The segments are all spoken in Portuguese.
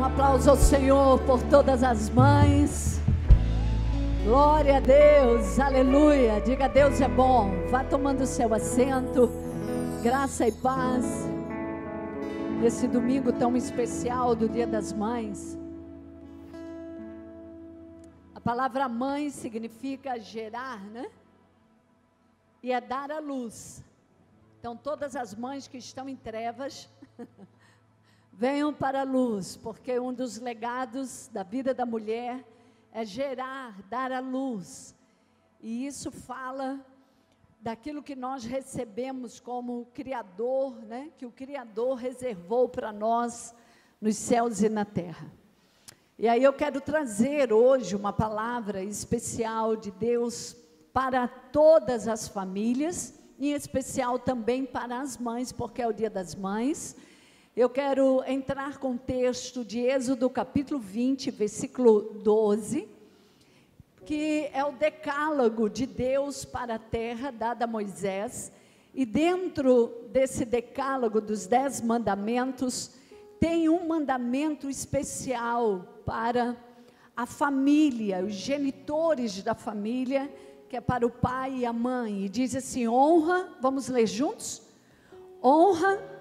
aplauso ao Senhor por todas as mães. Glória a Deus, aleluia. Diga: Deus é bom. Vá tomando o seu assento. Graça e paz. Nesse domingo tão especial do Dia das Mães. A palavra mãe significa gerar, né? E é dar à luz. Então todas as mães que estão em trevas venham para a luz, porque um dos legados da vida da mulher é gerar, dar à luz. E isso fala daquilo que nós recebemos como Criador, né? Que o Criador reservou para nós nos céus e na terra. E aí eu quero trazer hoje uma palavra especial de Deus para todas as famílias, em especial também para as mães, porque é o Dia das Mães. Eu quero entrar com o texto de Êxodo capítulo 20, versículo 12, que é o decálogo de Deus para a terra, dado a Moisés. E dentro desse decálogo dos 10 mandamentos, tem um mandamento especial para a família, os genitores da família, que é para o pai e a mãe. E diz assim: honra, vamos ler juntos? Honra,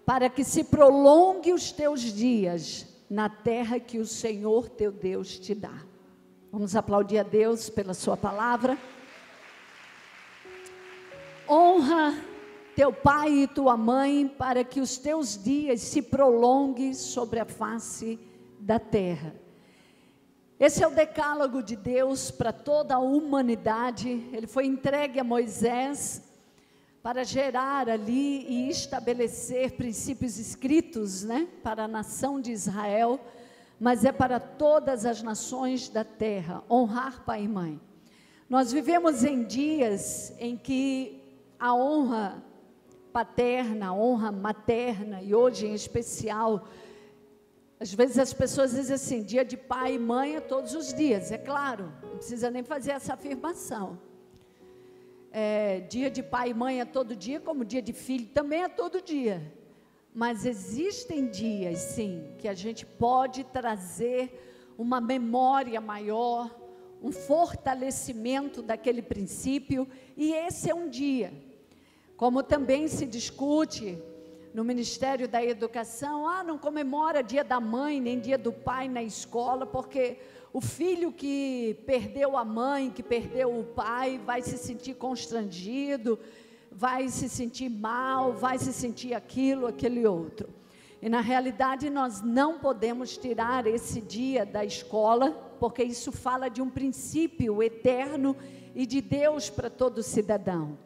para que se prolongue os teus dias na terra que o Senhor teu Deus te dá. Vamos aplaudir a Deus pela sua palavra. Honra teu pai e tua mãe, para que os teus dias se prolonguem sobre a face da terra. Esse é o decálogo de Deus para toda a humanidade. Ele foi entregue a Moisés para gerar ali e estabelecer princípios escritos, né, para a nação de Israel, mas é para todas as nações da terra, honrar pai e mãe. Nós vivemos em dias em que a honra paterna, a honra materna, e hoje em especial, às vezes as pessoas dizem assim: dia de pai e mãe é todos os dias. É claro, não precisa nem fazer essa afirmação. Dia de pai e mãe é todo dia, como dia de filho também é todo dia. Mas existem dias, sim, que a gente pode trazer uma memória maior, um fortalecimento daquele princípio, e esse é um dia. Como também se discute no Ministério da Educação, não comemora dia da mãe, nem dia do pai na escola, porque o filho que perdeu a mãe, que perdeu o pai, vai se sentir constrangido, vai se sentir mal, vai se sentir aquele outro. E na realidade nós não podemos tirar esse dia da escola, porque isso fala de um princípio eterno e de Deus para todo cidadão.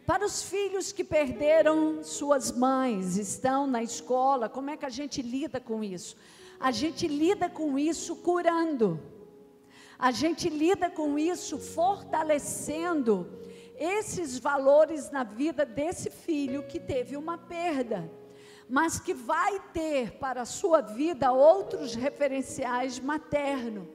Para os filhos que perderam suas mães, estão na escola, como é que a gente lida com isso? A gente lida com isso curando. A gente lida com isso fortalecendo esses valores na vida desse filho que teve uma perda, mas que vai ter para a sua vida outros referenciais maternos.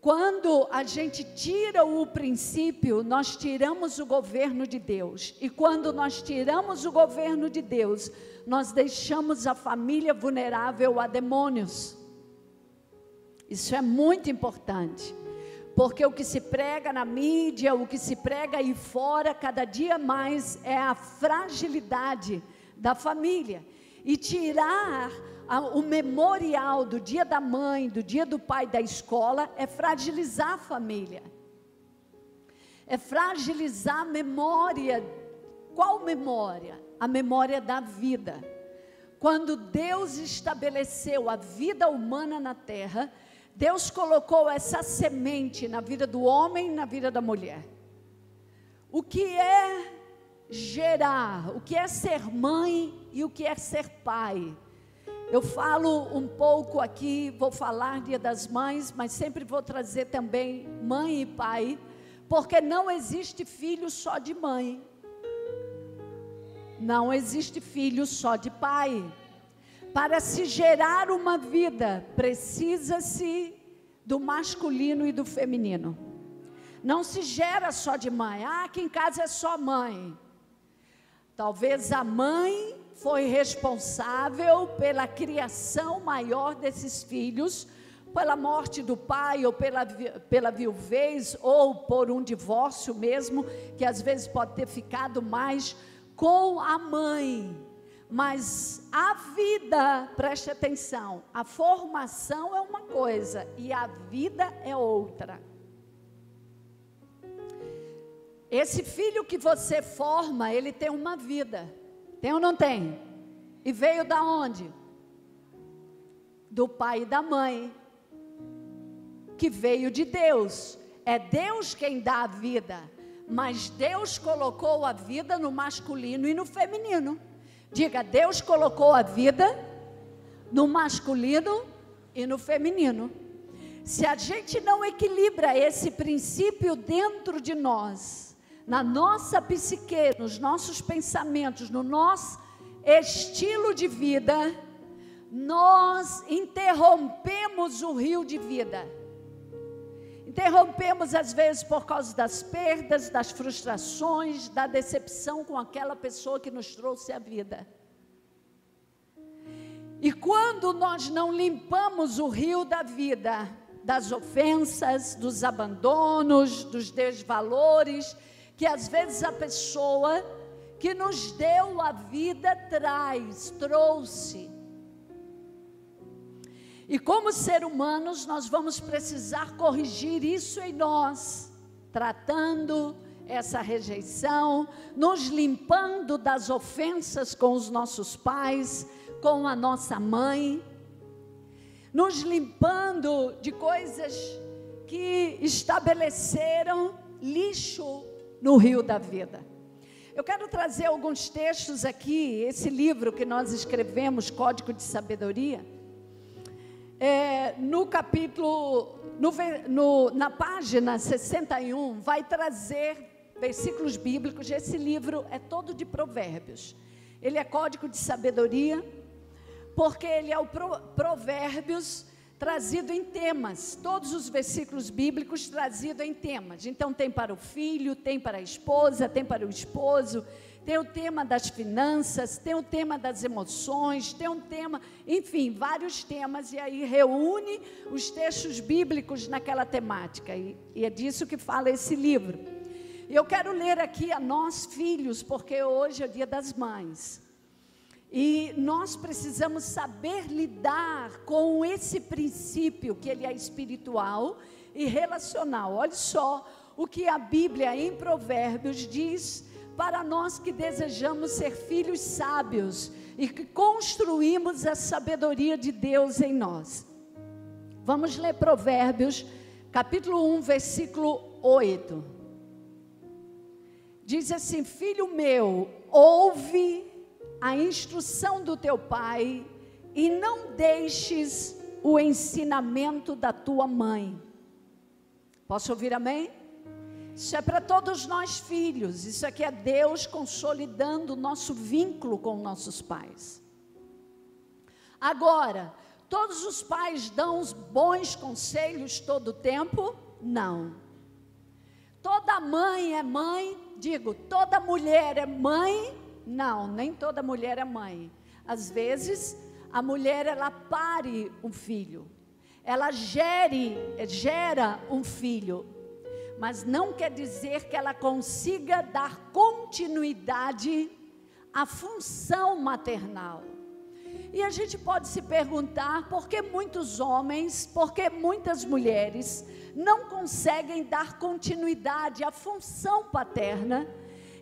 Quando a gente tira o princípio, nós tiramos o governo de Deus. E quando nós tiramos o governo de Deus, nós deixamos a família vulnerável a demônios. Isso é muito importante. Porque o que se prega na mídia, o que se prega aí fora, cada dia mais é a fragilidade da família. E tirar o memorial do dia da mãe, do dia do pai, da escola, é fragilizar a família. É fragilizar a memória. Qual memória? A memória da vida. Quando Deus estabeleceu a vida humana na terra, Deus colocou essa semente na vida do homem e na vida da mulher. O que é gerar, o que é ser mãe e o que é ser pai? Eu falo um pouco aqui, vou falar Dia das Mães, mas sempre vou trazer também mãe e pai, porque não existe filho só de mãe. Não existe filho só de pai. Para se gerar uma vida, precisa-se do masculino e do feminino. Não se gera só de mãe. Aqui em casa é só mãe. Talvez a mãe foi responsável pela criação maior desses filhos, pela morte do pai, ou pela viuvez, ou por um divórcio mesmo, que às vezes pode ter ficado mais com a mãe. Mas a vida, preste atenção, a formação é uma coisa e a vida é outra. Esse filho que você forma, ele tem uma vida, tem ou não tem? E veio da onde? Do pai e da mãe, que veio de Deus. É Deus quem dá a vida, mas Deus colocou a vida no masculino e no feminino. Diga, Deus colocou a vida no masculino e no feminino. Se a gente não equilibra esse princípio dentro de nós, na nossa psique, nos nossos pensamentos, no nosso estilo de vida, nós interrompemos o rio de vida. Interrompemos às vezes por causa das perdas, das frustrações, da decepção com aquela pessoa que nos trouxe a vida. E quando nós não limpamos o rio da vida, das ofensas, dos abandonos, dos desvalores, que às vezes a pessoa que nos deu a vida trouxe. E como ser humanos, nós vamos precisar corrigir isso em nós, tratando essa rejeição, nos limpando das ofensas com os nossos pais, com a nossa mãe, nos limpando de coisas que estabeleceram lixo no rio da vida. Eu quero trazer alguns textos aqui, esse livro que nós escrevemos, Código de Sabedoria, no capítulo, na página 61, vai trazer versículos bíblicos. Esse livro é todo de provérbios. Ele é Código de Sabedoria, porque ele é o provérbios trazido em temas. Todos os versículos bíblicos trazidos em temas. Então tem para o filho, tem para a esposa, tem para o esposo, tem o tema das finanças, tem o tema das emoções, tem um tema, enfim, vários temas, e aí reúne os textos bíblicos naquela temática, e é disso que fala esse livro. E eu quero ler aqui a nós filhos, porque hoje é o dia das mães, e nós precisamos saber lidar com esse princípio, que ele é espiritual e relacional. Olha só o que a Bíblia em Provérbios diz para nós que desejamos ser filhos sábios e que construímos a sabedoria de Deus em nós. Vamos ler Provérbios, capítulo 1, versículo 8. Diz assim: filho meu, ouve a instrução do teu pai e não deixes o ensinamento da tua mãe. Posso ouvir amém? Isso é para todos nós filhos, isso aqui é Deus consolidando o nosso vínculo com nossos pais. Agora, todos os pais dão os bons conselhos todo o tempo? Não. Toda mãe é mãe? Digo, toda mulher é mãe? Não, nem toda mulher é mãe. Às vezes, a mulher, ela pare um filho, ela gera um filho, mas não quer dizer que ela consiga dar continuidade à função maternal. E a gente pode se perguntar por que muitos homens, por que muitas mulheres não conseguem dar continuidade à função paterna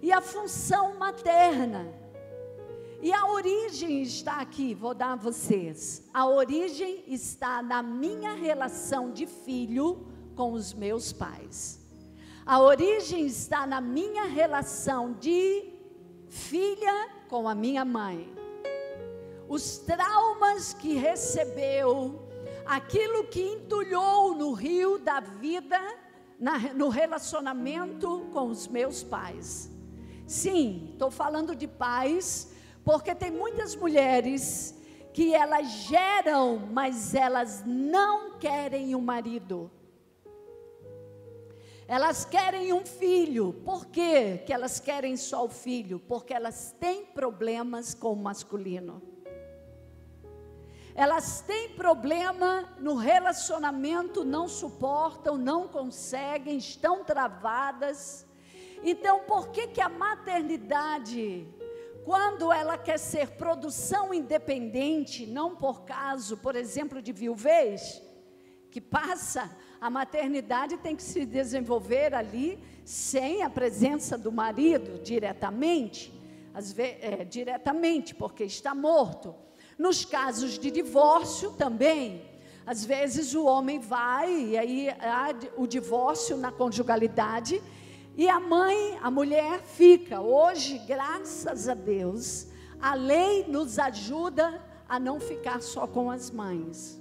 e à função materna. E a origem está aqui, vou dar a vocês. A origem está na minha relação de filho com os meus pais. A origem está na minha relação de filha com a minha mãe. Os traumas que recebeu, aquilo que entulhou no rio da vida, no relacionamento com os meus pais. Sim, estou falando de pais, porque tem muitas mulheres que elas geram, mas elas não querem o marido. Elas querem um filho. Por quê que elas querem só o filho? Porque elas têm problemas com o masculino. Elas têm problema no relacionamento, não suportam, não conseguem, estão travadas. Então, por que a maternidade, quando ela quer ser produção independente, não por caso, por exemplo, de viuvez, que passa, a maternidade tem que se desenvolver ali, sem a presença do marido diretamente, diretamente, porque está morto. Nos casos de divórcio também, às vezes o homem vai, e aí há o divórcio na conjugalidade, e a mãe, a mulher fica. Hoje, graças a Deus, a lei nos ajuda a não ficar só com as mães.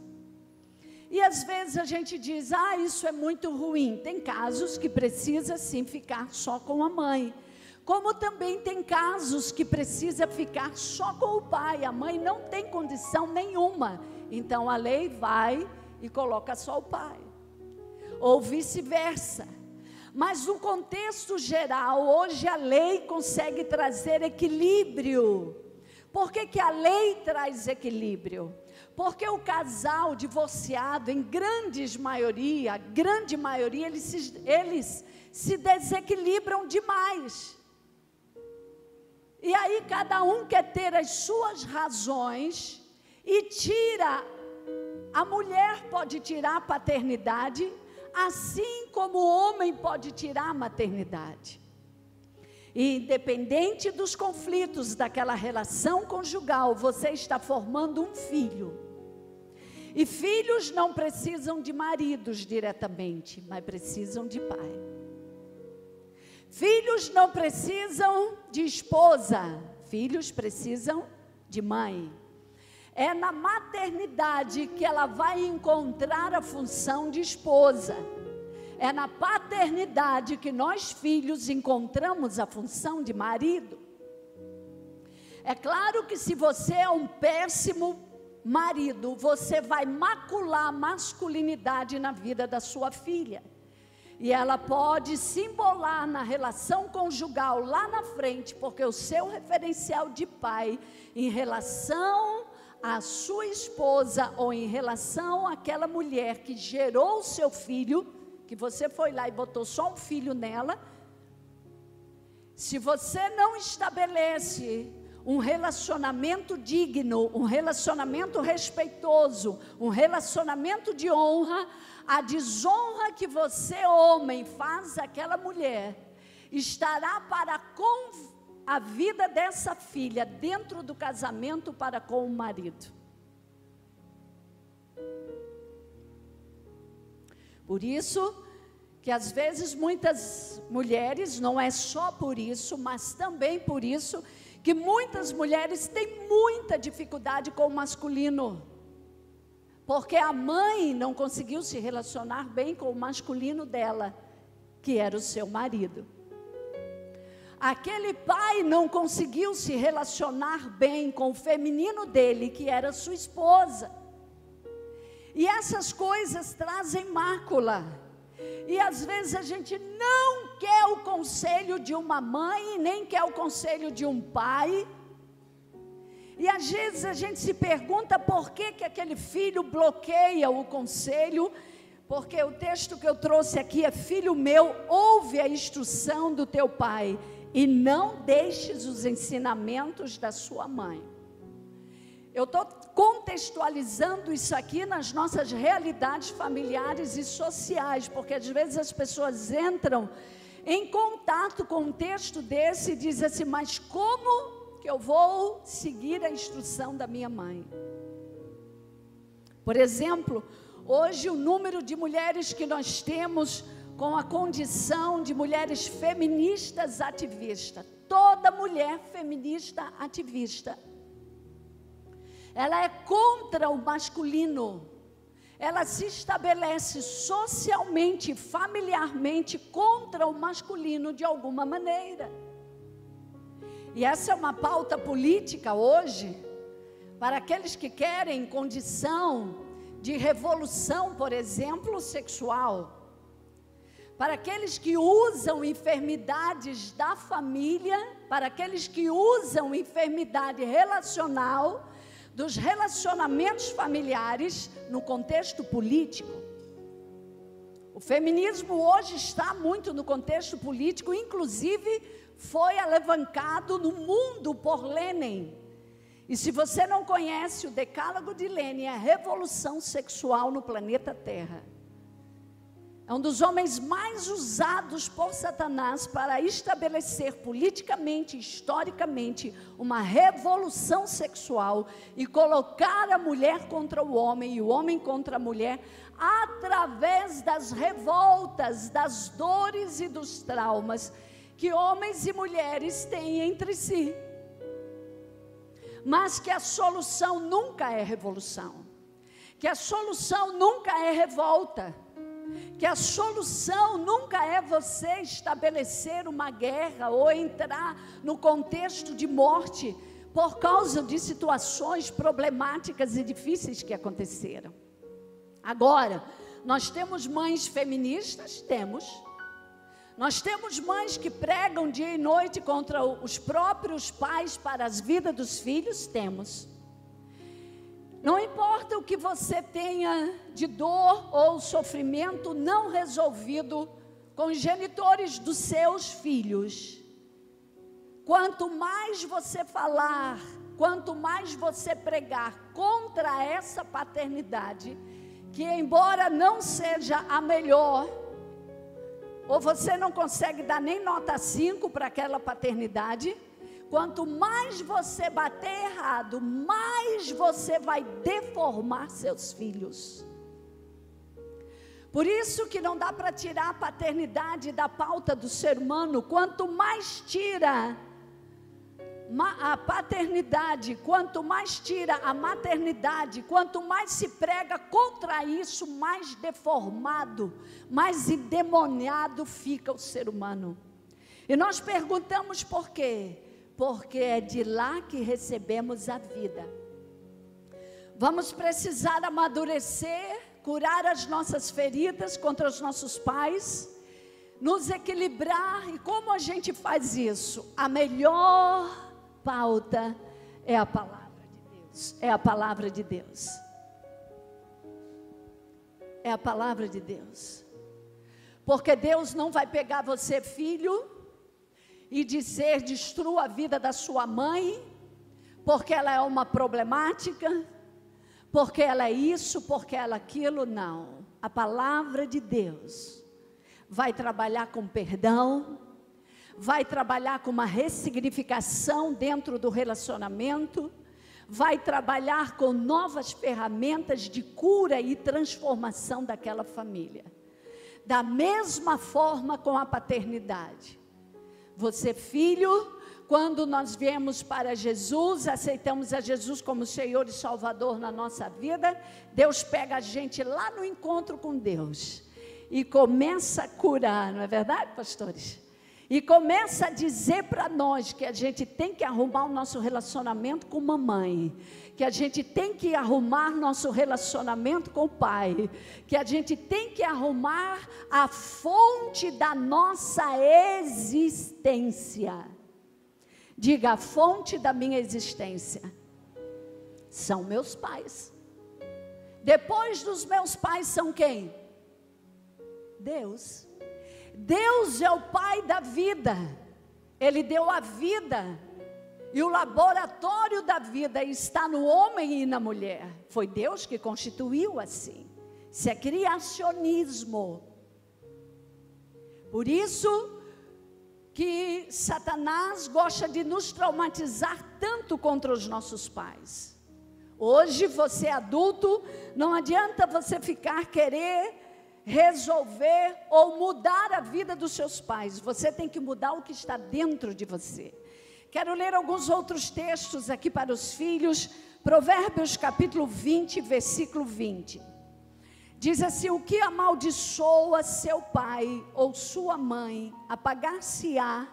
E às vezes a gente diz, isso é muito ruim. Tem casos que precisa sim ficar só com a mãe. Como também tem casos que precisa ficar só com o pai. A mãe não tem condição nenhuma. Então a lei vai e coloca só o pai. Ou vice-versa. Mas no contexto geral, hoje a lei consegue trazer equilíbrio. Por que a lei traz equilíbrio? Porque o casal divorciado, em grande maioria, eles se desequilibram demais. E aí cada um quer ter as suas razões e a mulher pode tirar a paternidade, assim como o homem pode tirar a maternidade. E independente dos conflitos daquela relação conjugal, você está formando um filho. E filhos não precisam de maridos diretamente, mas precisam de pai. Filhos não precisam de esposa, filhos precisam de mãe. É na maternidade que ela vai encontrar a função de esposa. É na paternidade que nós filhos encontramos a função de marido. É claro que se você é um péssimo marido, você vai macular a masculinidade na vida da sua filha. E ela pode se embolar na relação conjugal lá na frente, porque o seu referencial de pai em relação à sua esposa ou em relação àquela mulher que gerou o seu filho, que você foi lá e botou só um filho nela, se você não estabelece um relacionamento digno, um relacionamento respeitoso, um relacionamento de honra, a desonra que você, homem, faz àquela mulher, estará para com a vida dessa filha, dentro do casamento para com o marido. Por isso, que às vezes muitas mulheres, não é só por isso, mas também por isso, que muitas mulheres têm muita dificuldade com o masculino. Porque a mãe não conseguiu se relacionar bem com o masculino dela, que era o seu marido. Aquele pai não conseguiu se relacionar bem com o feminino dele, que era sua esposa. E essas coisas trazem mácula. E às vezes a gente não quer o conselho de uma mãe, nem quer o conselho de um pai. E às vezes a gente se pergunta por que aquele filho bloqueia o conselho, porque o texto que eu trouxe aqui é: filho meu, ouve a instrução do teu pai e não deixes os ensinamentos da sua mãe. Eu estou contextualizando isso aqui nas nossas realidades familiares e sociais, porque às vezes as pessoas entram em contato com um texto desse e dizem assim: mas como que eu vou seguir a instrução da minha mãe? Por exemplo, hoje o número de mulheres que nós temos com a condição de mulheres feministas ativistas, toda mulher feminista ativista, ela é contra o masculino, ela se estabelece socialmente, familiarmente contra o masculino de alguma maneira. E essa é uma pauta política hoje, para aqueles que querem condição de revolução, por exemplo, sexual. para aqueles que usam enfermidades da família, para aqueles que usam enfermidade relacional, dos relacionamentos familiares no contexto político. O feminismo hoje está muito no contexto político, inclusive foi alavancado no mundo por Lenin. E se você não conhece o Decálogo de Lenin, é a revolução sexual no planeta Terra. É um dos homens mais usados por Satanás para estabelecer politicamente, historicamente, uma revolução sexual e colocar a mulher contra o homem e o homem contra a mulher, através das revoltas, das dores e dos traumas que homens e mulheres têm entre si. Mas que a solução nunca é revolução, que a solução nunca é revolta, que a solução nunca é você estabelecer uma guerra ou entrar no contexto de morte por causa de situações problemáticas e difíceis que aconteceram. Agora, nós temos mães feministas? Temos. Nós temos mães que pregam dia e noite contra os próprios pais para as vidas dos filhos? Temos. Não importa o que você tenha de dor ou sofrimento não resolvido com os genitores dos seus filhos, quanto mais você falar, quanto mais você pregar contra essa paternidade, que embora não seja a melhor, ou você não consegue dar nem nota 5 para aquela paternidade, quanto mais você bater errado, mais você vai deformar seus filhos. Por isso que não dá para tirar a paternidade da pauta do ser humano. Quanto mais tira a paternidade, quanto mais tira a maternidade, quanto mais se prega contra isso, mais deformado, mais endemoniado fica o ser humano. E nós perguntamos por quê? Porque é de lá que recebemos a vida. Vamos precisar amadurecer, curar as nossas feridas contra os nossos pais, nos equilibrar. E como a gente faz isso? A melhor pauta é a palavra de Deus. É a palavra de Deus. É a palavra de Deus. Porque Deus não vai pegar você, filho, e dizer: destrua a vida da sua mãe, porque ela é uma problemática, porque ela é isso, porque ela é aquilo. Não. A palavra de Deus vai trabalhar com perdão, vai trabalhar com uma ressignificação dentro do relacionamento, vai trabalhar com novas ferramentas de cura e transformação daquela família. Da mesma forma com a paternidade. Você, filho, quando nós viemos para Jesus, aceitamos a Jesus como Senhor e Salvador na nossa vida, Deus pega a gente lá no encontro com Deus e começa a curar, não é verdade, pastores? E começa a dizer para nós que a gente tem que arrumar o nosso relacionamento com mamãe, que a gente tem que arrumar nosso relacionamento com o pai, que a gente tem que arrumar a fonte da nossa existência. Diga: a fonte da minha existência são meus pais. Depois dos meus pais são quem? Deus. Deus é o pai da vida. Ele deu a vida. E o laboratório da vida está no homem e na mulher. Foi Deus que constituiu assim. Isso é criacionismo. Por isso que Satanás gosta de nos traumatizar tanto contra os nossos pais. Hoje você é adulto, não adianta você querer resolver ou mudar a vida dos seus pais. Você tem que mudar o que está dentro de você. Quero ler alguns outros textos aqui para os filhos. Provérbios capítulo 20, versículo 20. Diz assim: o que amaldiçoa seu pai ou sua mãe, apagar-se-á.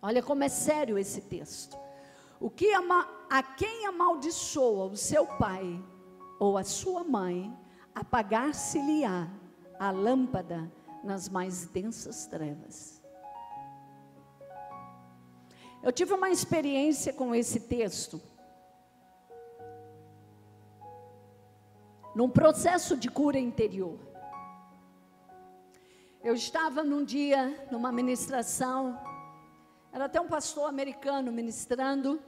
Olha como é sério esse texto. A quem amaldiçoa o seu pai ou a sua mãe, apagar-se-lhe-á a lâmpada nas mais densas trevas. Eu tive uma experiência com esse texto, num processo de cura interior. Eu estava num dia, numa ministração, era até um pastor americano ministrando,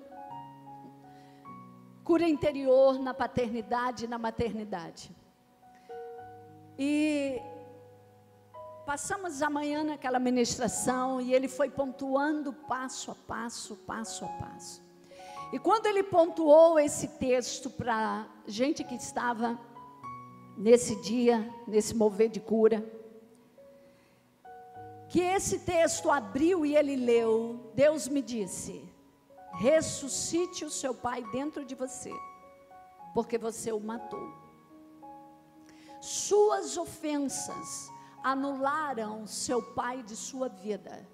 cura interior na paternidade e na maternidade. E passamos a manhã naquela ministração e ele foi pontuando passo a passo, passo a passo. E quando ele pontuou esse texto para gente que estava nesse dia, nesse mover de cura, que esse texto abriu e ele leu, Deus me disse: ressuscite o seu pai dentro de você, porque você o matou. Suas ofensas anularam seu pai de sua vida.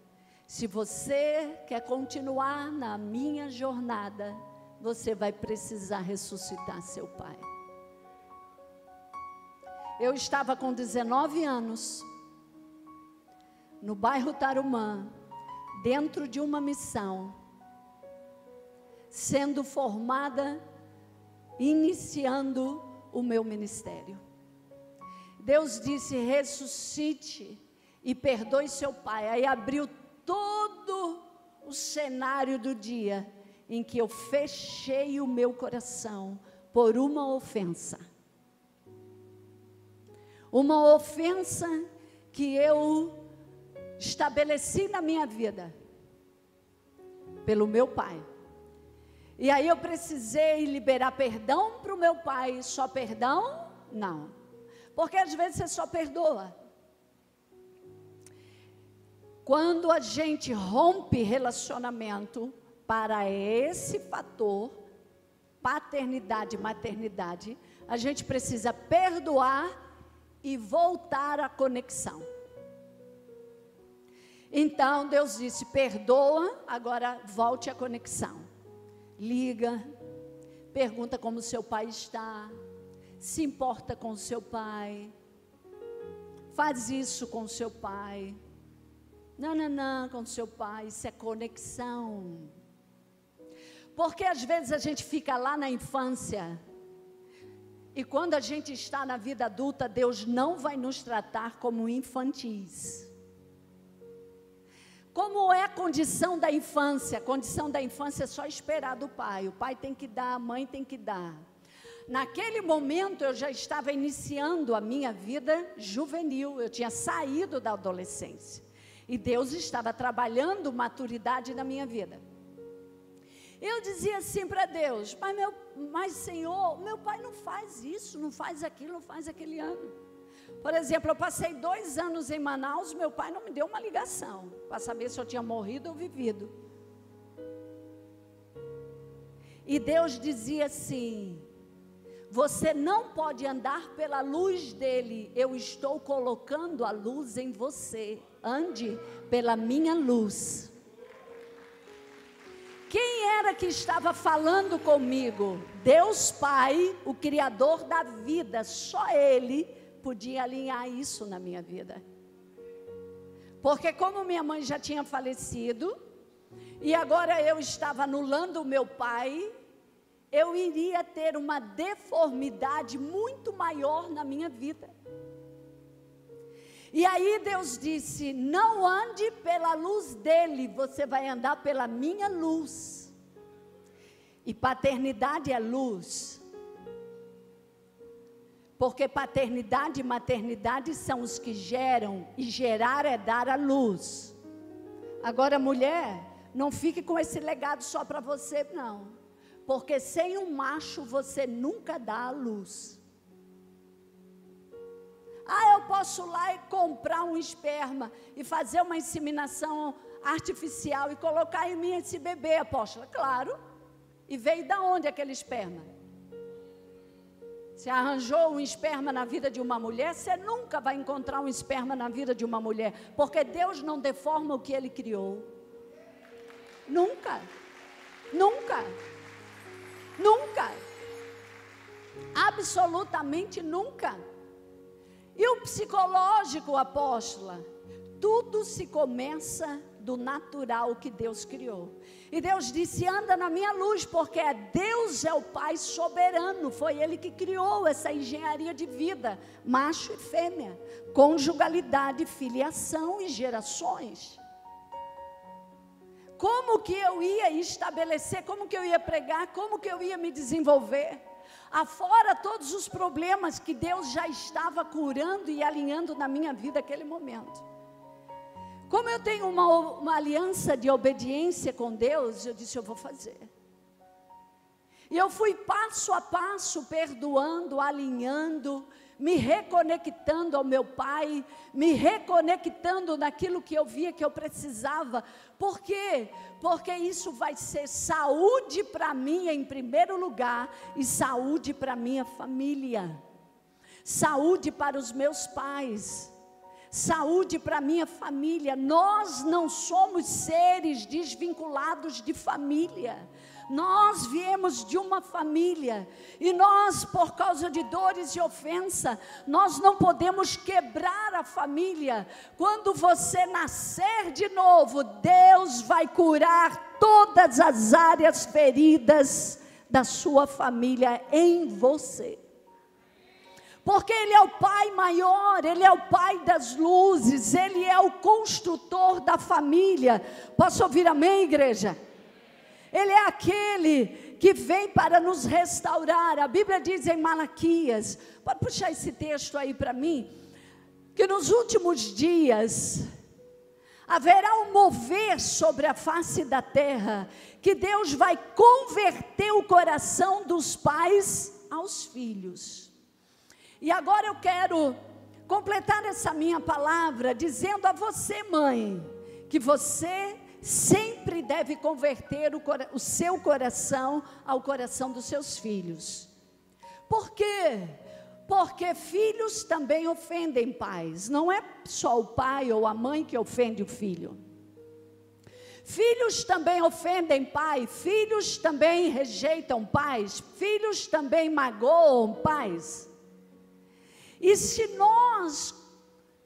Se você quer continuar na minha jornada, você vai precisar ressuscitar seu pai. Eu estava com 19 anos, no bairro Tarumã, dentro de uma missão, sendo formada, iniciando o meu ministério. Deus disse: ressuscite e perdoe seu pai. Aí abriu todo o cenário do dia em que eu fechei o meu coração por uma ofensa. Uma ofensa que eu estabeleci na minha vida pelo meu pai. E aí eu precisei liberar perdão para o meu pai. Só perdão? Não. Porque às vezes você só perdoa. Quando a gente rompe relacionamento para esse fator, paternidade e maternidade, a gente precisa perdoar e voltar à conexão. Então Deus disse: perdoa, agora volte à conexão. Liga, pergunta como seu pai está, se importa com seu pai, faz isso com seu pai. Não, com seu pai, isso é conexão. Porque às vezes a gente fica lá na infância, e quando a gente está na vida adulta, Deus não vai nos tratar como infantis. Como é a condição da infância? A condição da infância é só esperar do pai. O pai tem que dar, a mãe tem que dar. Naquele momento eu já estava iniciando a minha vida juvenil. Eu tinha saído da adolescência. E Deus estava trabalhando maturidade na minha vida. Eu dizia assim para Deus: mas Senhor, meu pai não faz isso, não faz aquilo, não faz aquele ano. Por exemplo, eu passei 2 anos em Manaus, meu pai não me deu uma ligação para saber se eu tinha morrido ou vivido. E Deus dizia assim: você não pode andar pela luz dele, eu estou colocando a luz em você, ande pela minha luz. Quem era que estava falando comigo? Deus Pai, o Criador da vida. Só Ele podia alinhar isso na minha vida. Porque como minha mãe já tinha falecido, e agora eu estava anulando o meu pai, eu iria ter uma deformidade muito maior na minha vida. E aí Deus disse: não ande pela luz dele, você vai andar pela minha luz. E paternidade é luz. Porque paternidade e maternidade são os que geram, e gerar é dar a luz. Agora, mulher, não fique com esse legado só para você, não. Porque sem um macho você nunca dá a luz. Eu posso ir lá e comprar um esperma e fazer uma inseminação artificial e colocar em mim esse bebê, apóstola? Claro. E veio da onde aquele esperma? Você arranjou um esperma na vida de uma mulher? Você nunca vai encontrar um esperma na vida de uma mulher, porque Deus não deforma o que Ele criou. Nunca. Nunca. Nunca. Absolutamente nunca. E o psicológico, apóstola, tudo se começa do natural que Deus criou. E Deus disse: anda na minha luz, porque Deus é o Pai soberano. Foi Ele que criou essa engenharia de vida, macho e fêmea, conjugalidade, filiação e gerações. Como que eu ia estabelecer, como que eu ia pregar, como que eu ia me desenvolver? Afora todos os problemas que Deus já estava curando e alinhando na minha vida naquele momento. Como eu tenho uma aliança de obediência com Deus, eu disse: eu vou fazer. E eu fui passo a passo, perdoando, alinhando, me reconectando ao meu Pai, me reconectando naquilo que eu via que eu precisava. Por quê? Porque isso vai ser saúde para mim em primeiro lugar, e saúde para minha família, saúde para os meus pais, saúde para minha família. Nós não somos seres desvinculados de família. Nós viemos de uma família, e nós, por causa de dores e ofensa, nós não podemos quebrar a família. Quando você nascer de novo, Deus vai curar todas as áreas feridas da sua família em você. Porque Ele é o Pai maior, Ele é o Pai das luzes, Ele é o construtor da família. Posso ouvir amém, igreja? Ele é aquele que vem para nos restaurar. A Bíblia diz em Malaquias, pode puxar esse texto aí para mim, que nos últimos dias haverá um mover sobre a face da terra, que Deus vai converter o coração dos pais aos filhos. E agora eu quero completar essa minha palavra dizendo a você, mãe, que você sempre deve converter o seu coração ao coração dos seus filhos. Por quê? Porque filhos também ofendem pais. Não é só o pai ou a mãe que ofende o filho. Filhos também ofendem pai, filhos também rejeitam pais, filhos também magoam pais. E se nós,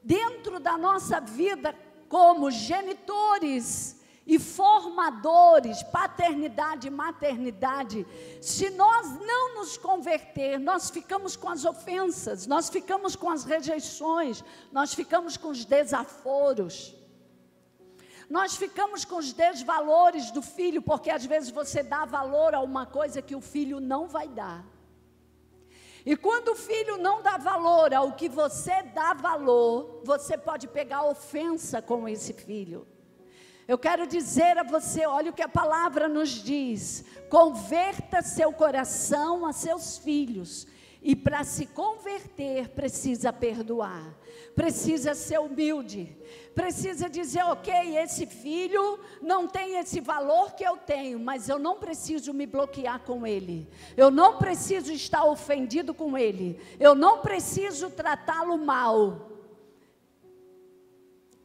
dentro da nossa vida, como genitores e formadores, paternidade e maternidade, se nós não nos converter, nós ficamos com as ofensas, nós ficamos com as rejeições, nós ficamos com os desaforos, nós ficamos com os desvalores do filho, porque às vezes você dá valor a uma coisa que o filho não vai dar. E quando o filho não dá valor ao que você dá valor, você pode pegar ofensa com esse filho. Eu quero dizer a você, olha o que a palavra nos diz: converta seu coração a seus filhos. E para se converter, precisa perdoar, precisa ser humilde, precisa dizer: ok, esse filho não tem esse valor que eu tenho, mas eu não preciso me bloquear com ele, eu não preciso estar ofendido com ele, eu não preciso tratá-lo mal.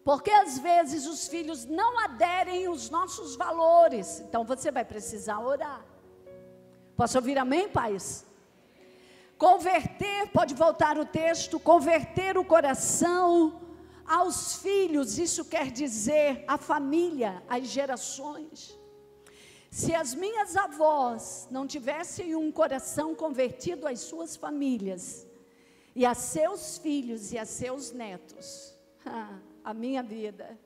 Porque às vezes os filhos não aderem aos nossos valores, então você vai precisar orar. Posso ouvir amém, pais? Converter, pode voltar o texto, converter o coração aos filhos, isso quer dizer a família, as gerações. Se as minhas avós não tivessem um coração convertido às suas famílias, e a seus filhos e a seus netos, a minha vida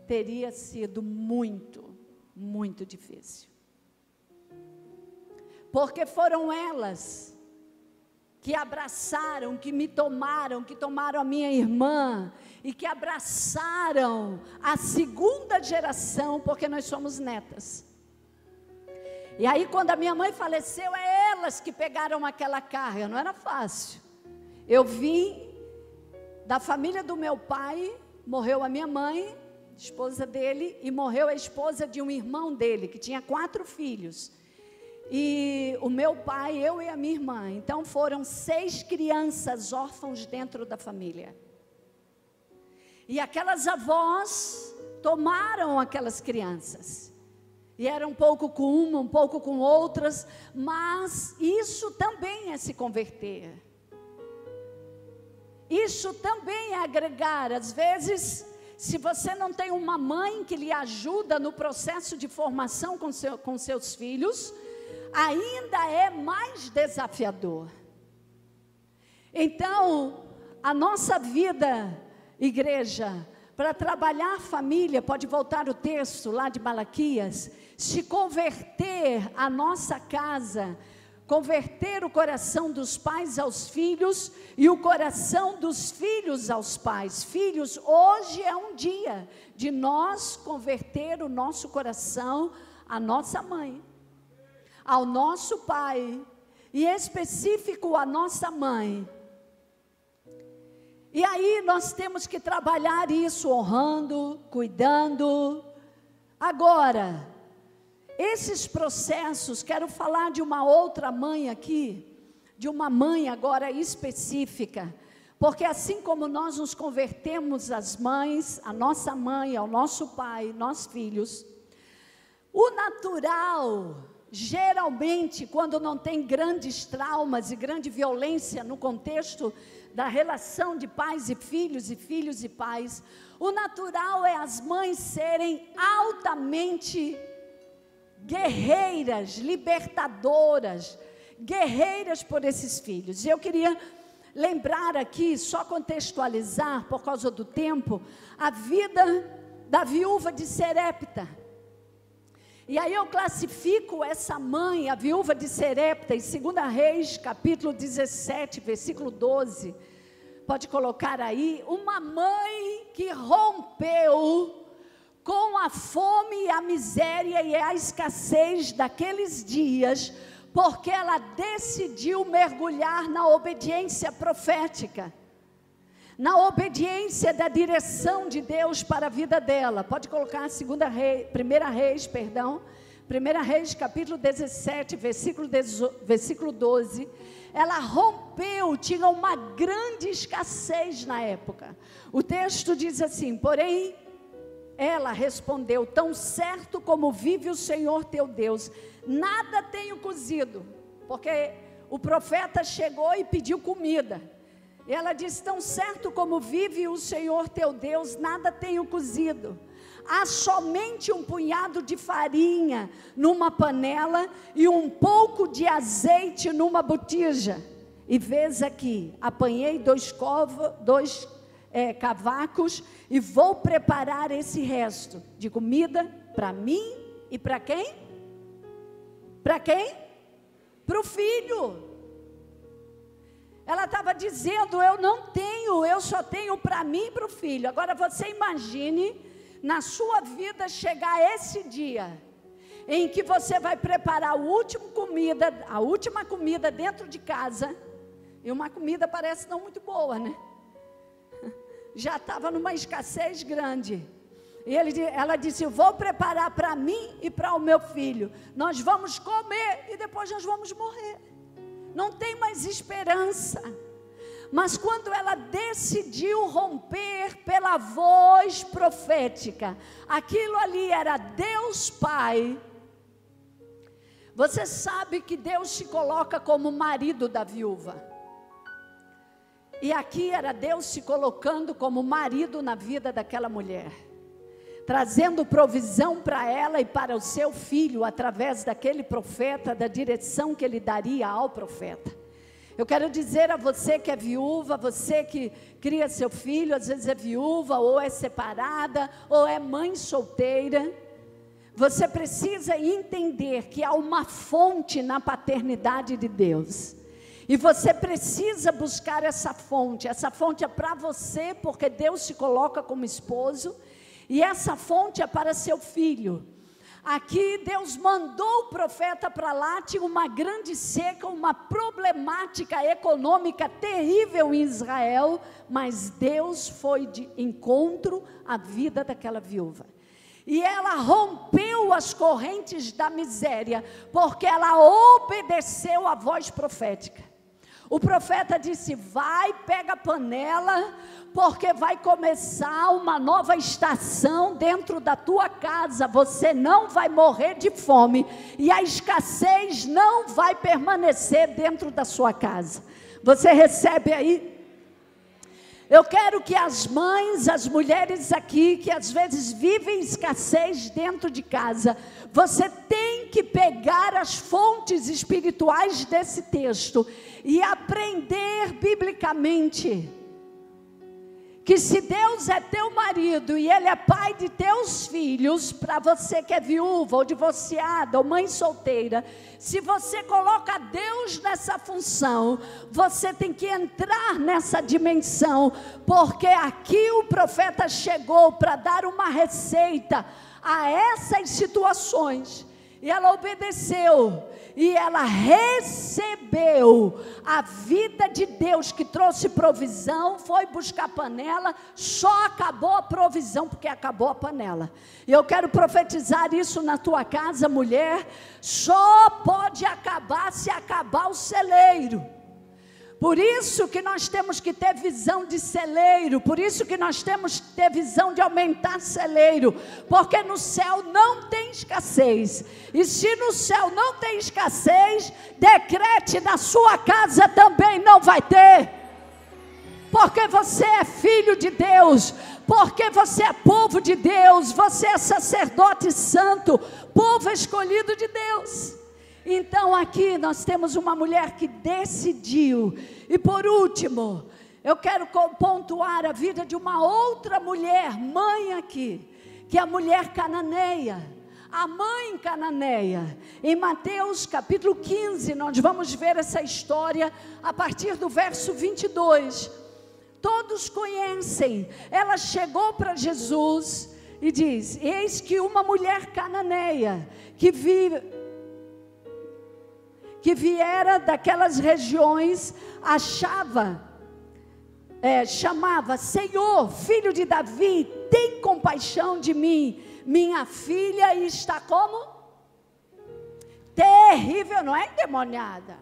teria sido muito, muito difícil. Porque foram elas que abraçaram, que me tomaram, que tomaram a minha irmã, e que abraçaram a segunda geração, porque nós somos netas. E aí quando a minha mãe faleceu, é elas que pegaram aquela carga, não era fácil. Eu vim da família do meu pai, morreu a minha mãe, esposa dele, e morreu a esposa de um irmão dele, que tinha 4 filhos. E o meu pai, eu e a minha irmã, então foram 6 crianças órfãos dentro da família. E aquelas avós tomaram aquelas crianças. E era um pouco com uma, um pouco com outras, mas isso também é se converter. Isso também é agregar. Às vezes, se você não tem uma mãe que lhe ajuda no processo de formação com seus filhos, ainda é mais desafiador. Então, a nossa vida, igreja, para trabalhar a família, pode voltar o texto lá de Malaquias, se converter a nossa casa, converter o coração dos pais aos filhos e o coração dos filhos aos pais. Filhos, hoje é um dia de nós converter o nosso coração à nossa mãe, ao nosso pai, e em específico à nossa mãe. E aí nós temos que trabalhar isso honrando, cuidando. Agora, esses processos, quero falar de uma outra mãe aqui, de uma mãe agora específica, porque assim como nós nos convertemos às mães, à nossa mãe, ao nosso pai, nós filhos, o natural, geralmente, quando não tem grandes traumas e grande violência no contexto da relação de pais e filhos e pais, o natural é as mães serem altamente guerreiras, libertadoras, guerreiras por esses filhos. E eu queria lembrar aqui, só contextualizar, por causa do tempo, a vida da viúva de Serepta. E aí eu classifico essa mãe, a viúva de Serepta, em 2 Reis, capítulo 17, versículo 12, pode colocar aí, uma mãe que rompeu com a fome e a miséria e a escassez daqueles dias, porque ela decidiu mergulhar na obediência profética, na obediência da direção de Deus para a vida dela. Pode colocar 1 Reis, capítulo 17, versículo 12. Ela rompeu, tinha uma grande escassez na época. O texto diz assim: porém, ela respondeu: tão certo como vive o Senhor teu Deus, nada tenho cozido. Porque o profeta chegou e pediu comida. E ela disse: tão certo como vive o Senhor teu Deus, nada tenho cozido. Há somente um punhado de farinha numa panela e um pouco de azeite numa botija. E vês aqui, apanhei dois cavacos e vou preparar esse resto de comida para mim e para quem? Para quem? Para o filho. Ela estava dizendo: eu não tenho, eu só tenho para mim e para o filho. Agora você imagine na sua vida chegar esse dia em que você vai preparar a última comida dentro de casa, e uma comida parece não muito boa, né? Já estava numa escassez grande. E ela disse: eu vou preparar para mim e para o meu filho, nós vamos comer e depois nós vamos morrer, não tem mais esperança. Mas quando ela decidiu romper pela voz profética, aquilo ali era Deus Pai. Você sabe que Deus se coloca como marido da viúva. E aqui era Deus se colocando como marido na vida daquela mulher, trazendo provisão para ela e para o seu filho, através daquele profeta, da direção que ele daria ao profeta. Eu quero dizer a você que é viúva, você que cria seu filho, às vezes é viúva, ou é separada, ou é mãe solteira, você precisa entender que há uma fonte na paternidade de Deus, e você precisa buscar essa fonte é para você, porque Deus se coloca como esposo, e essa fonte é para seu filho. Aqui Deus mandou o profeta para lá, tinha uma grande seca, uma problemática econômica terrível em Israel, mas Deus foi de encontro à vida daquela viúva. E ela rompeu as correntes da miséria, porque ela obedeceu à voz profética. O profeta disse: vai, pega a panela, porque vai começar uma nova estação dentro da tua casa, você não vai morrer de fome, e a escassez não vai permanecer dentro da sua casa. Você recebe aí? Eu quero que as mães, as mulheres aqui, que às vezes vivem escassez dentro de casa, você tem que pegar as fontes espirituais desse texto e aprender biblicamente que se Deus é teu marido e Ele é pai de teus filhos, para você que é viúva ou divorciada ou mãe solteira, se você coloca Deus nessa função, você tem que entrar nessa dimensão, porque aqui o profeta chegou para dar uma receita a essas situações, e ela obedeceu, e ela recebeu a vida de Deus que trouxe provisão, foi buscar panela, só acabou a provisão porque acabou a panela. E eu quero profetizar isso na tua casa, mulher, só pode acabar se acabar o celeiro. Por isso que nós temos que ter visão de celeiro, por isso que nós temos que ter visão de aumentar celeiro, porque no céu não tem escassez, e se no céu não tem escassez, decrete na sua casa também não vai ter, porque você é filho de Deus, porque você é povo de Deus, você é sacerdote santo, povo escolhido de Deus. Então aqui nós temos uma mulher que decidiu. E por último, eu quero pontuar a vida de uma outra mulher, mãe aqui, que é a mulher cananeia, a mãe cananeia. Em Mateus capítulo 15, nós vamos ver essa história a partir do verso 22. Todos conhecem, ela chegou para Jesus e diz: eis que uma mulher cananeia, que viera daquelas regiões, chamava: Senhor, filho de Davi, tem compaixão de mim, minha filha está como? Terrível, não é endemoniada.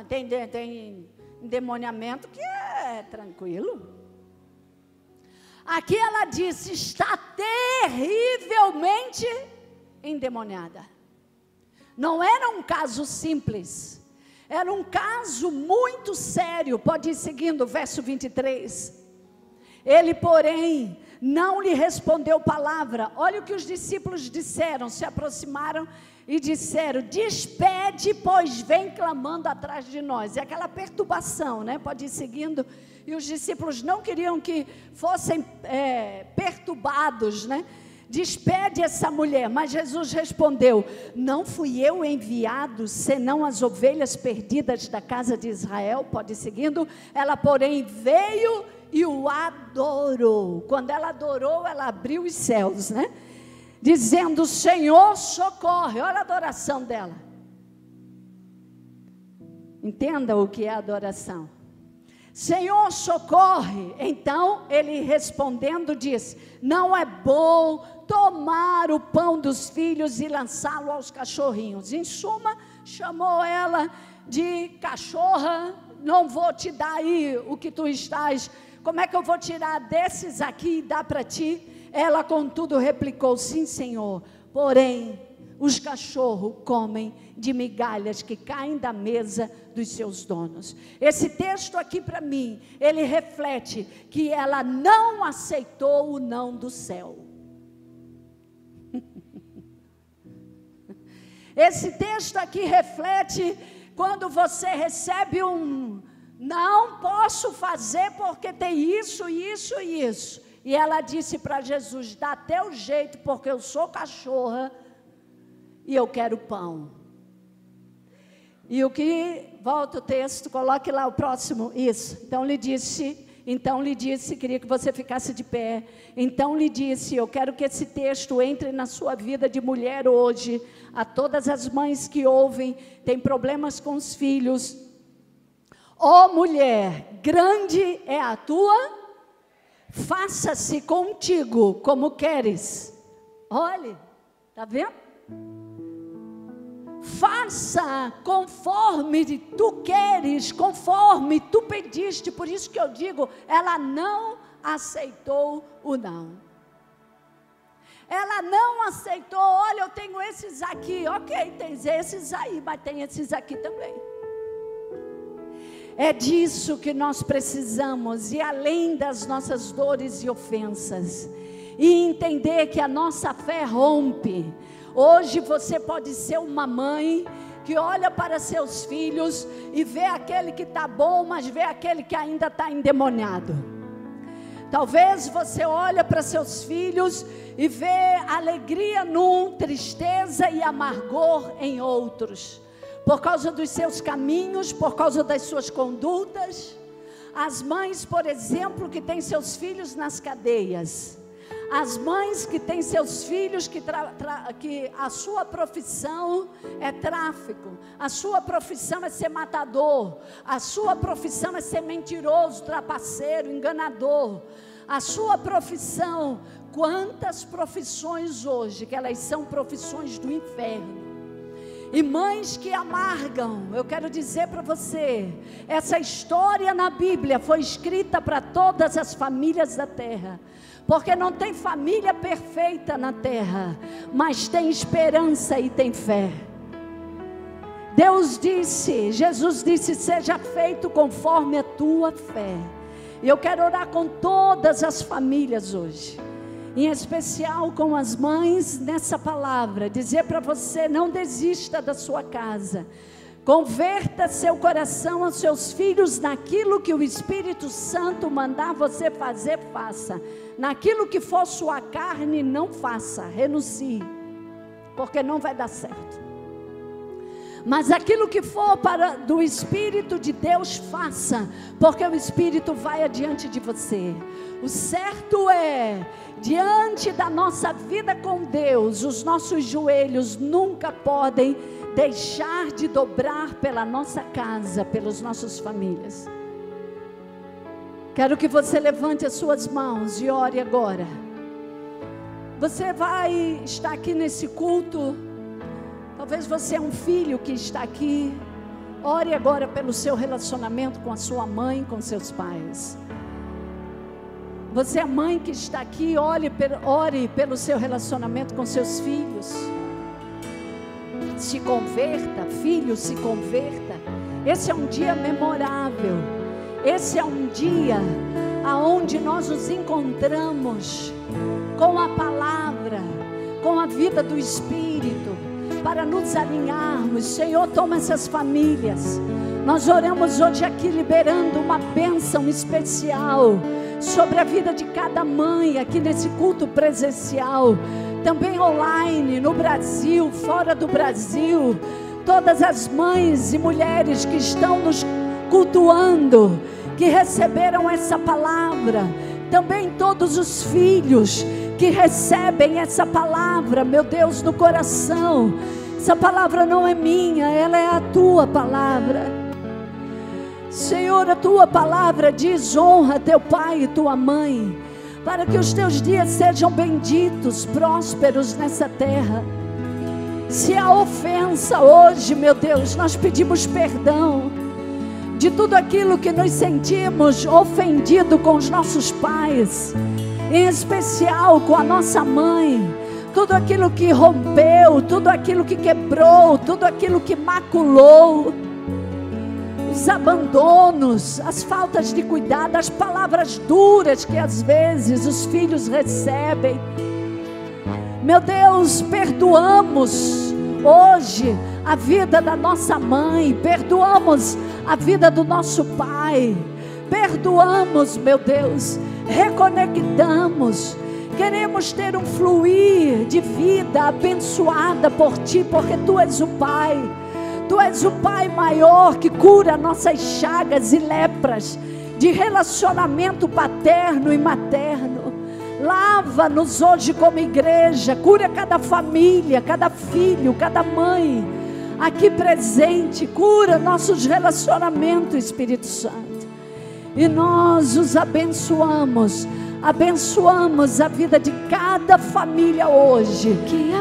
Tem endemoniamento que é tranquilo. Aqui ela disse: está terrivelmente endemoniada. Não era um caso simples, era um caso muito sério. Pode ir seguindo o verso 23. Ele, porém, não lhe respondeu palavra. Olha o que os discípulos disseram, se aproximaram e disseram: despede, pois vem clamando atrás de nós. É aquela perturbação, né? Pode ir seguindo. E os discípulos não queriam que fossem perturbados, né? Despede essa mulher. Mas Jesus respondeu: não fui eu enviado, senão as ovelhas perdidas da casa de Israel. Pode ir seguindo. Ela, porém, veio e o adorou. Quando ela adorou, ela abriu os céus, né? Dizendo: Senhor, socorre. Olha a adoração dela. Entenda o que é adoração. Senhor, socorre. Então ele respondendo disse: não é bom tomar o pão dos filhos e lançá-lo aos cachorrinhos. Em suma, chamou ela de cachorra. Não vou te dar aí o que tu estás. Como é que eu vou tirar desses aqui e dar para ti? Ela, contudo, replicou: sim, Senhor, porém os cachorros comem de migalhas que caem da mesa dos seus donos. Esse texto aqui para mim, ele reflete que ela não aceitou o não do céu. Esse texto aqui reflete quando você recebe um: não posso fazer porque tem isso, isso e isso. E ela disse para Jesus: dá teu jeito, porque eu sou cachorra e eu quero pão. E o que, volta o texto, coloque lá o próximo, isso. Então lhe disse, queria que você ficasse de pé. Então lhe disse, eu quero que esse texto entre na sua vida de mulher hoje. A todas as mães que ouvem, têm problemas com os filhos. Ó mulher, grande é a tua, faça-se contigo como queres. Olhe, está vendo? Faça conforme tu queres, conforme tu pediste. Por isso que eu digo, ela não aceitou o não. Ela não aceitou: olha, eu tenho esses aqui. Ok, tem esses aí, mas tem esses aqui também. É disso que nós precisamos, e além das nossas dores e ofensas, e entender que a nossa fé rompe. Hoje você pode ser uma mãe que olha para seus filhos e vê aquele que está bom, mas vê aquele que ainda está endemoniado. Talvez você olha para seus filhos e vê alegria num, tristeza e amargor em outros, por causa dos seus caminhos, por causa das suas condutas. As mães, por exemplo, que têm seus filhos nas cadeias, as mães que têm seus filhos que a sua profissão é tráfico, a sua profissão é ser matador, a sua profissão é ser mentiroso, trapaceiro, enganador, a sua profissão, quantas profissões hoje, que elas são profissões do inferno. E mães que amargam, eu quero dizer para você, essa história na Bíblia foi escrita para todas as famílias da terra, porque não tem família perfeita na terra, mas tem esperança e tem fé. Deus disse, Jesus disse, seja feito conforme a tua fé. E eu quero orar com todas as famílias hoje, em especial com as mães, nessa palavra, dizer para você, não desista da sua casa, converta seu coração aos seus filhos, naquilo que o Espírito Santo mandar você fazer, faça, naquilo que for sua carne, não faça, renuncie, porque não vai dar certo. Mas aquilo que for do Espírito de Deus, faça, porque o Espírito vai adiante de você. O certo é, diante da nossa vida com Deus, os nossos joelhos nunca podem deixar de dobrar pela nossa casa, pelas nossas famílias. Quero que você levante as suas mãos e ore agora. Você vai estar aqui nesse culto. Talvez você é um filho que está aqui. Ore agora pelo seu relacionamento com a sua mãe, com seus pais. Você é mãe que está aqui, ore pelo seu relacionamento com seus filhos. Se converta, filho, se converta. Esse é um dia memorável. Esse é um dia aonde nós nos encontramos com a palavra, com a vida do Espírito, para nos alinharmos. Senhor, toma essas famílias. Nós oramos hoje aqui liberando uma bênção especial sobre a vida de cada mãe aqui nesse culto presencial, também online, no Brasil, fora do Brasil. Todas as mães e mulheres que estão nos cultuando, que receberam essa palavra, também todos os filhos que recebem essa palavra, meu Deus, no coração. Essa palavra não é minha, ela é a tua palavra. Senhor, a tua palavra diz: honra teu pai e tua mãe, para que os teus dias sejam benditos, prósperos nessa terra. Se há ofensa hoje, meu Deus, nós pedimos perdão de tudo aquilo que nos sentimos ofendido com os nossos pais, em especial com a nossa mãe. Tudo aquilo que rompeu, tudo aquilo que quebrou, tudo aquilo que maculou, os abandonos, as faltas de cuidado, as palavras duras que às vezes os filhos recebem. Meu Deus, perdoamos hoje a vida da nossa mãe, perdoamos a vida do nosso pai, perdoamos, meu Deus, reconectamos. Queremos ter um fluir de vida abençoada por Ti, porque Tu és o Pai. Tu és o Pai maior que cura nossas chagas e lepras de relacionamento paterno e materno. Lava-nos hoje como igreja, cura cada família, cada filho, cada mãe aqui presente, cura nossos relacionamentos, Espírito Santo. E nós os abençoamos. Abençoamos a vida de cada família hoje,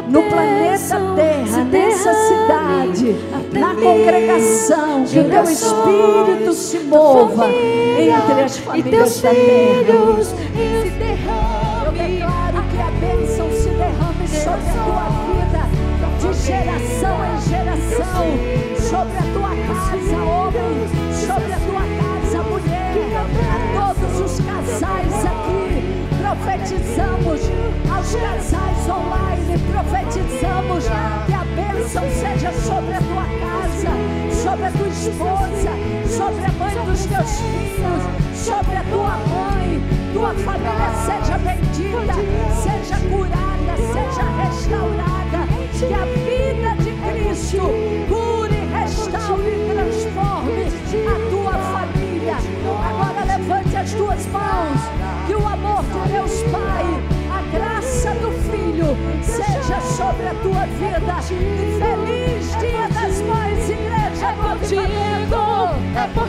no planeta Terra, nessa cidade, na congregação. Que o Teu Espírito se mova entre as famílias da terra. Eu declaro que a bênção se derrame sobre a tua vida, de geração em geração, sobre a tua casa, homem, sobre a tua casais online, profetizamos que a bênção seja sobre a tua casa, sobre a tua esposa, sobre a mãe dos teus filhos, sobre a tua mãe. Tua família seja bendita, seja curada, seja restaurada. Que a vida de Cristo cure, restaure e transforme a tua família. Agora levante as tuas mãos. Que o amor de Deus Pai, a graça do Filho seja sobre a tua vida. E feliz Dia das Mães, igreja. É por